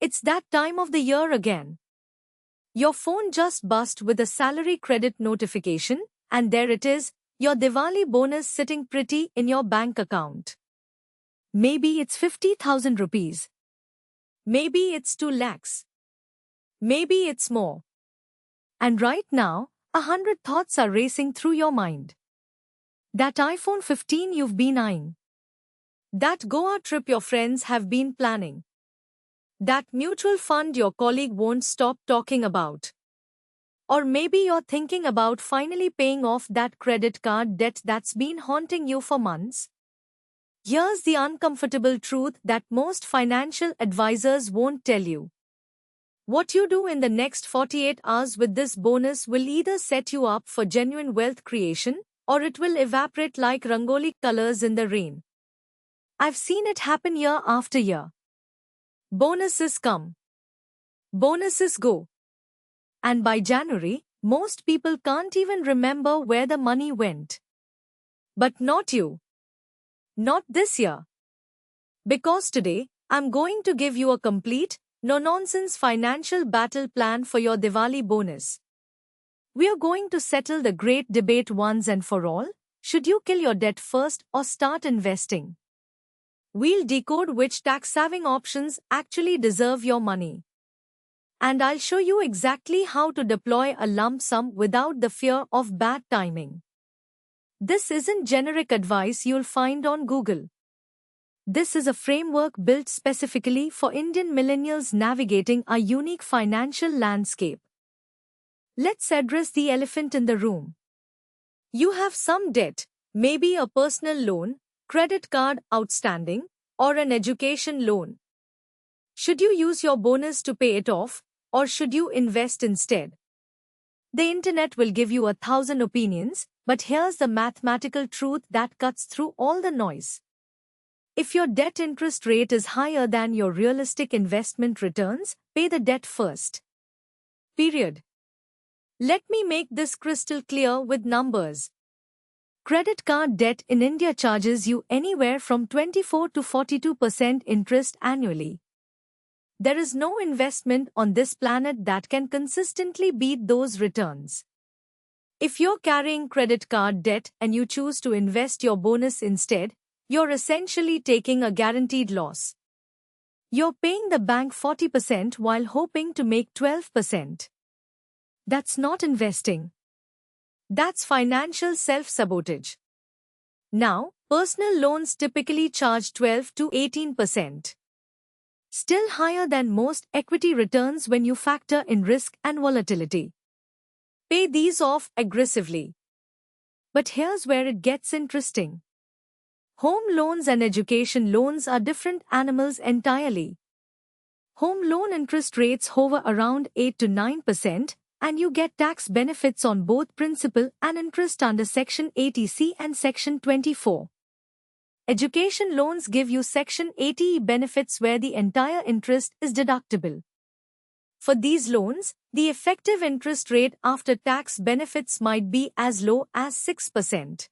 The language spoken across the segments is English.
It's that time of the year again. Your phone just buzzed with a salary credit notification, and there it is, your Diwali bonus sitting pretty in your bank account. Maybe it's 50,000 rupees. Maybe it's 2 lakhs. Maybe it's more. And right now, 100 thoughts are racing through your mind. That iPhone 15 you've been eyeing. That Goa trip your friends have been planning. That mutual fund your colleague won't stop talking about. Or maybe you're thinking about finally paying off that credit card debt that's been haunting you for months. Here's the uncomfortable truth that most financial advisors won't tell you. What you do in the next 48 hours with this bonus will either set you up for genuine wealth creation, or it will evaporate like Rangoli colors in the rain. I've seen it happen year after year. Bonuses come. Bonuses go. And by January, most people can't even remember where the money went. But not you. Not this year. Because today, I'm going to give you a complete, no-nonsense financial battle plan for your Diwali bonus. We are going to settle the great debate once and for all: should you kill your debt first or start investing? We'll decode which tax-saving options actually deserve your money. And I'll show you exactly how to deploy a lump sum without the fear of bad timing. This isn't generic advice you'll find on Google. This is a framework built specifically for Indian millennials navigating a unique financial landscape. Let's address the elephant in the room. You have some debt, maybe a personal loan, credit card outstanding, or an education loan. Should you use your bonus to pay it off, or should you invest instead? The internet will give you 1,000 opinions, but here's the mathematical truth that cuts through all the noise. If your debt interest rate is higher than your realistic investment returns, pay the debt first. Period. Let me make this crystal clear with numbers. Credit card debt in India charges you anywhere from 24 to 42% interest annually. There is no investment on this planet that can consistently beat those returns. If you're carrying credit card debt and you choose to invest your bonus instead, you're essentially taking a guaranteed loss. You're paying the bank 40% while hoping to make 12%. That's not investing. That's financial self-sabotage. Now, personal loans typically charge 12 to 18%. Still higher than most equity returns when you factor in risk and volatility. Pay these off aggressively. But here's where it gets interesting. Home loans and education loans are different animals entirely. Home loan interest rates hover around 8 to 9%, and you get tax benefits on both principal and interest under Section 80C and Section 24. Education loans give you Section 80E benefits where the entire interest is deductible. For these loans, the effective interest rate after tax benefits might be as low as 6%.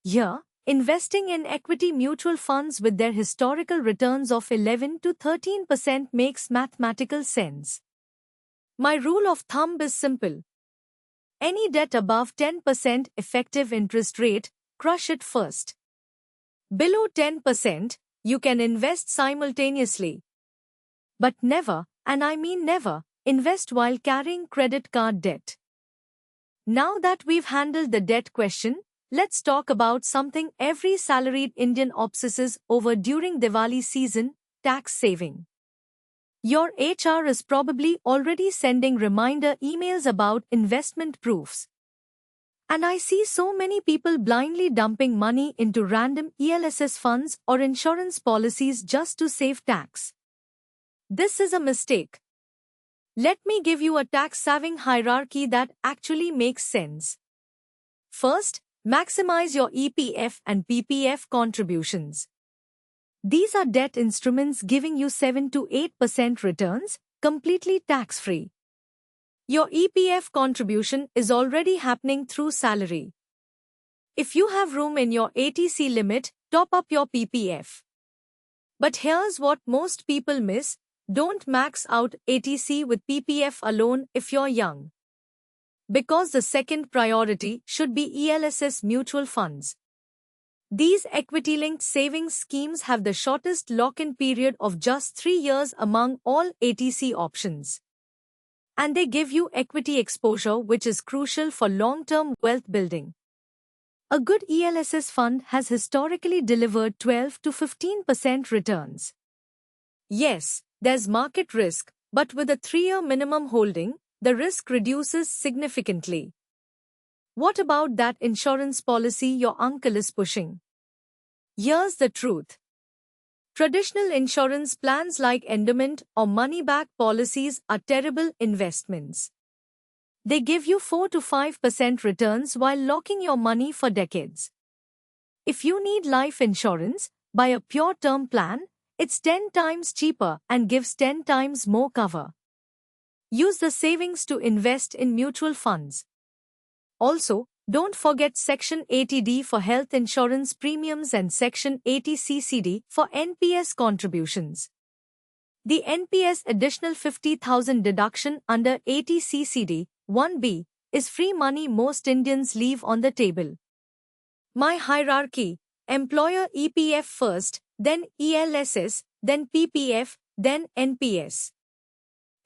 Here, investing in equity mutual funds with their historical returns of 11 to 13% makes mathematical sense. My rule of thumb is simple. Any debt above 10% effective interest rate, crush it first. Below 10%, you can invest simultaneously. But never, and I mean never, invest while carrying credit card debt. Now that we've handled the debt question, let's talk about something every salaried Indian obsesses over during Diwali season: tax saving. Your HR is probably already sending reminder emails about investment proofs. And I see so many people blindly dumping money into random ELSS funds or insurance policies just to save tax. This is a mistake. Let me give you a tax-saving hierarchy that actually makes sense. First, maximize your EPF and PPF contributions. These are debt instruments giving you 7 to 8% returns, completely tax-free. Your EPF contribution is already happening through salary. If you have room in your ATC limit, top up your PPF. But here's what most people miss: Don't max out ATC with PPF alone if you're young. Because the second priority should be ELSS mutual funds. These equity-linked savings schemes have the shortest lock-in period of just 3 years among all ATC options. And they give you equity exposure, which is crucial for long-term wealth building. A good ELSS fund has historically delivered 12 to 15% returns. Yes, there's market risk, but with a 3-year minimum holding, the risk reduces significantly. What about that insurance policy your uncle is pushing? Here's the truth. Traditional insurance plans like endowment or money-back policies are terrible investments. They give you 4 to 5% returns while locking your money for decades. If you need life insurance, buy a pure term plan. It's 10 times cheaper and gives 10 times more cover. Use the savings to invest in mutual funds. Also, don't forget Section 80D for health insurance premiums and Section 80CCD for NPS contributions. The NPS additional 50,000 deduction under 80CCD 1B is free money most Indians leave on the table. My hierarchy: employer EPF first, then ELSS, then PPF, then NPS.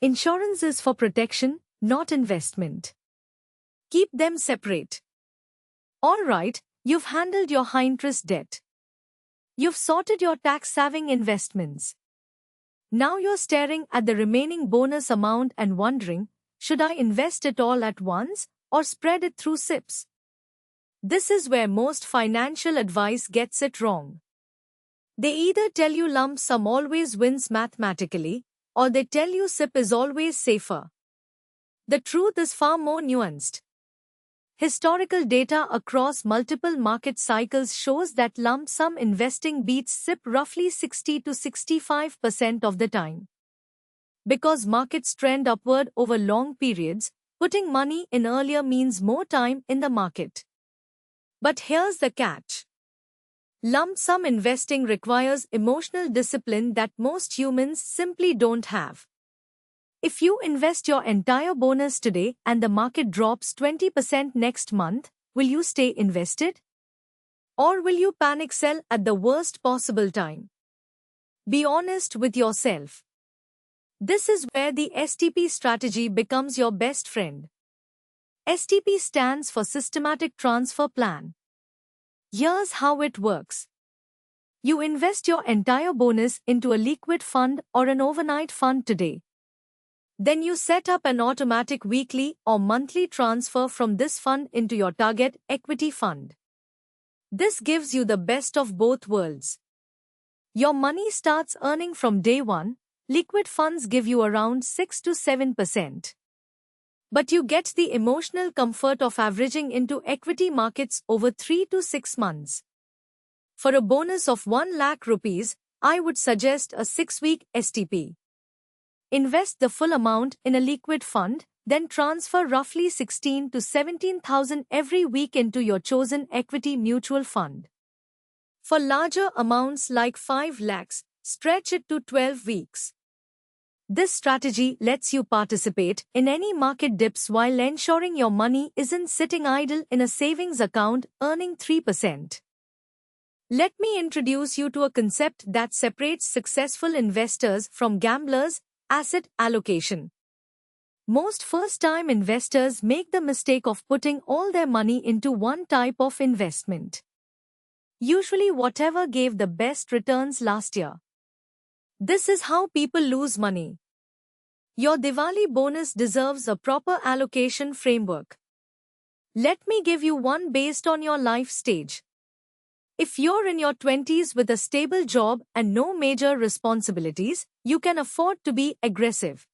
Insurance is for protection, not investment. Keep them separate. Alright, you've handled your high-interest debt. You've sorted your tax-saving investments. Now you're staring at the remaining bonus amount and wondering, should I invest it all at once or spread it through SIPs? This is where most financial advice gets it wrong. They either tell you lump sum always wins mathematically, or they tell you SIP is always safer. The truth is far more nuanced. Historical data across multiple market cycles shows that lump sum investing beats SIP roughly 60 to 65% of the time. Because markets trend upward over long periods, putting money in earlier means more time in the market. But here's the catch. Lump sum investing requires emotional discipline that most humans simply don't have. If you invest your entire bonus today and the market drops 20% next month, will you stay invested? Or will you panic sell at the worst possible time? Be honest with yourself. This is where the STP strategy becomes your best friend. STP stands for Systematic Transfer Plan. Here's how it works. You invest your entire bonus into a liquid fund or an overnight fund today. Then you set up an automatic weekly or monthly transfer from this fund into your target equity fund. This gives you the best of both worlds. Your money starts earning from day one. Liquid funds give you around 6 to 7%. But you get the emotional comfort of averaging into equity markets over 3 to 6 months. For a bonus of 1 lakh rupees, I would suggest a 6-week STP. Invest the full amount in a liquid fund, then transfer roughly 16 to 17,000 every week into your chosen equity mutual fund. For larger amounts like 5 lakhs, stretch it to 12 weeks. This strategy lets you participate in any market dips while ensuring your money isn't sitting idle in a savings account earning 3%. Let me introduce you to a concept that separates successful investors from gamblers: asset allocation. Most first-time investors make the mistake of putting all their money into one type of investment. Usually whatever gave the best returns last year. This is how people lose money. Your Diwali bonus deserves a proper allocation framework. Let me give you one based on your life stage. If you're in your 20s with a stable job and no major responsibilities, you can afford to be aggressive.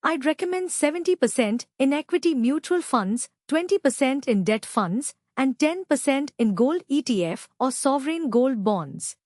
I'd recommend 70% in equity mutual funds, 20% in debt funds, and 10% in gold ETF or sovereign gold bonds.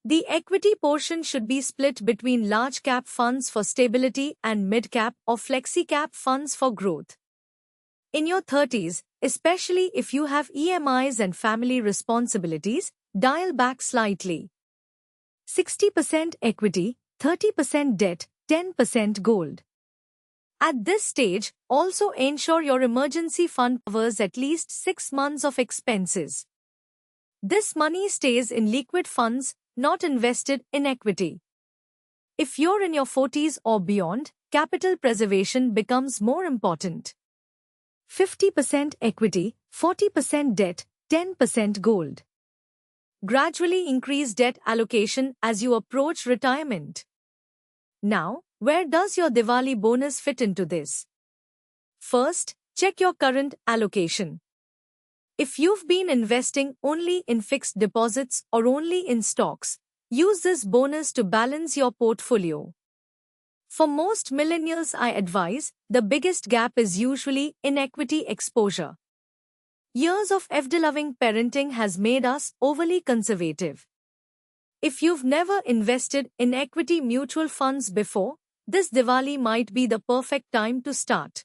The equity portion should be split between large-cap funds for stability and mid-cap or flexi-cap funds for growth. In your 30s, especially if you have EMIs and family responsibilities, dial back slightly. 60% equity, 30% debt, 10% gold. At this stage, also ensure your emergency fund covers at least 6 months of expenses. This money stays in liquid funds, not invested in equity. If you're in your 40s or beyond, capital preservation becomes more important. 50% equity, 40% debt, 10% gold. Gradually increase debt allocation as you approach retirement. Now, where does your Diwali bonus fit into this? First, check your current allocation. If you've been investing only in fixed deposits or only in stocks, use this bonus to balance your portfolio. For most millennials, I advise, the biggest gap is usually in equity exposure. Years of FD-loving parenting has made us overly conservative. If you've never invested in equity mutual funds before, this Diwali might be the perfect time to start.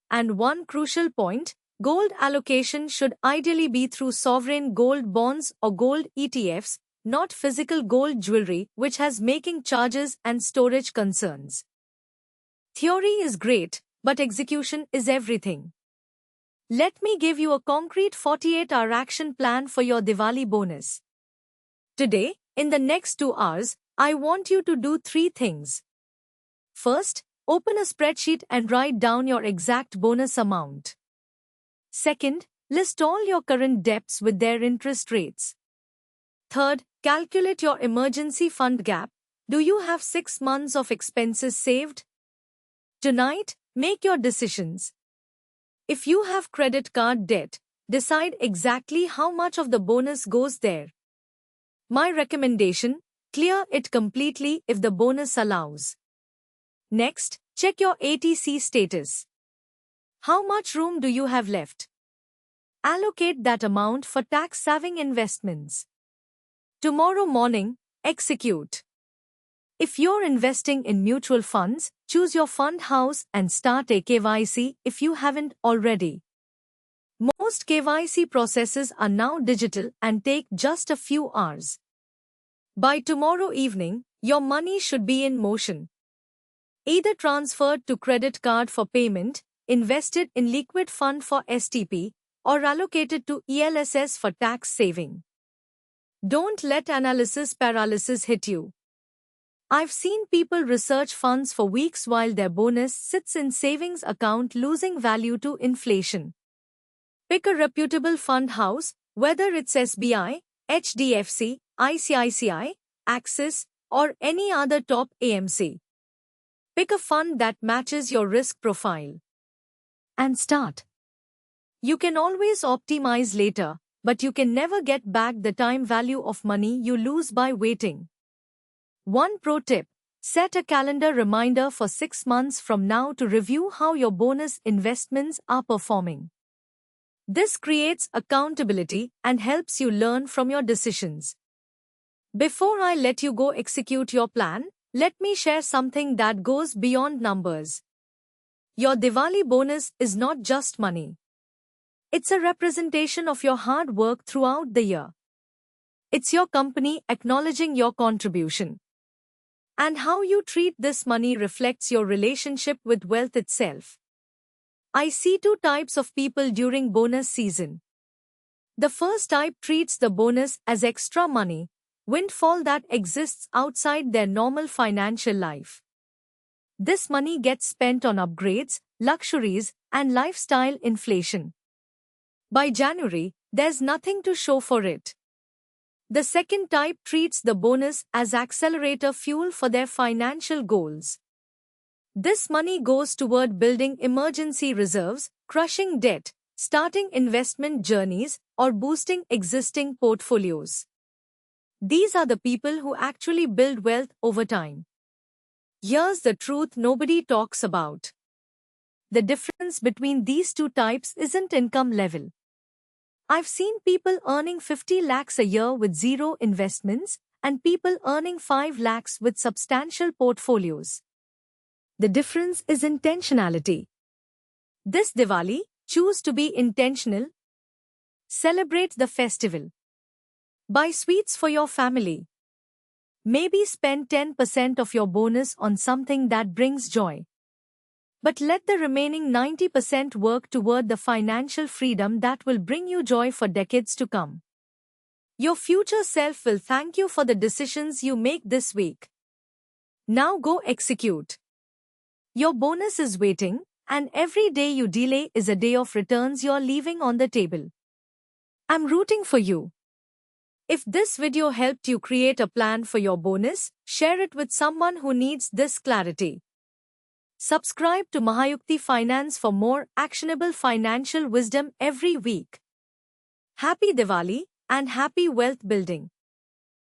And one crucial point, gold allocation should ideally be through sovereign gold bonds or gold ETFs, not physical gold jewelry, which has making charges and storage concerns. Theory is great, but execution is everything. Let me give you a concrete 48-hour action plan for your Diwali bonus. Today, in the next 2 hours, I want you to do 3 things. First, open a spreadsheet and write down your exact bonus amount. Second, list all your current debts with their interest rates. Third, calculate your emergency fund gap. Do you have 6 months of expenses saved? Tonight, make your decisions. If you have credit card debt, decide exactly how much of the bonus goes there. My recommendation, clear it completely if the bonus allows. Next, check your ATC status. How much room do you have left? Allocate that amount for tax-saving investments. Tomorrow morning, execute. If you're investing in mutual funds, choose your fund house and start a KYC if you haven't already. Most KYC processes are now digital and take just a few hours. By tomorrow evening, your money should be in motion. Either transferred to credit card for payment, invested in liquid fund for STP, or allocated to ELSS for tax saving. Don't let analysis paralysis hit you. I've seen people research funds for weeks while their bonus sits in savings account losing value to inflation. Pick a reputable fund house, whether it's SBI, HDFC, ICICI, Axis, or any other top AMC. Pick a fund that matches your risk profile. And start. You can always optimize later, but you can never get back the time value of money you lose by waiting. One pro tip, set a calendar reminder for 6 months from now to review how your bonus investments are performing. This creates accountability and helps you learn from your decisions. Before I let you go execute your plan, let me share something that goes beyond numbers. Your Diwali bonus is not just money. It's a representation of your hard work throughout the year. It's your company acknowledging your contribution. And how you treat this money reflects your relationship with wealth itself. I see 2 types of people during bonus season. The first type treats the bonus as extra money, windfall that exists outside their normal financial life. This money gets spent on upgrades, luxuries, and lifestyle inflation. By January, there's nothing to show for it. The second type treats the bonus as accelerator fuel for their financial goals. This money goes toward building emergency reserves, crushing debt, starting investment journeys, or boosting existing portfolios. These are the people who actually build wealth over time. Here's the truth nobody talks about. The difference between these 2 types isn't income level. I've seen people earning 50 lakhs a year with zero investments and people earning 5 lakhs with substantial portfolios. The difference is intentionality. This Diwali, choose to be intentional. Celebrate the festival. Buy sweets for your family. Maybe spend 10% of your bonus on something that brings joy. But let the remaining 90% work toward the financial freedom that will bring you joy for decades to come. Your future self will thank you for the decisions you make this week. Now go execute. Your bonus is waiting, and every day you delay is a day of returns you're leaving on the table. I'm rooting for you. If this video helped you create a plan for your bonus, share it with someone who needs this clarity. Subscribe to Mahayukti Finance for more actionable financial wisdom every week. Happy Diwali and happy wealth building.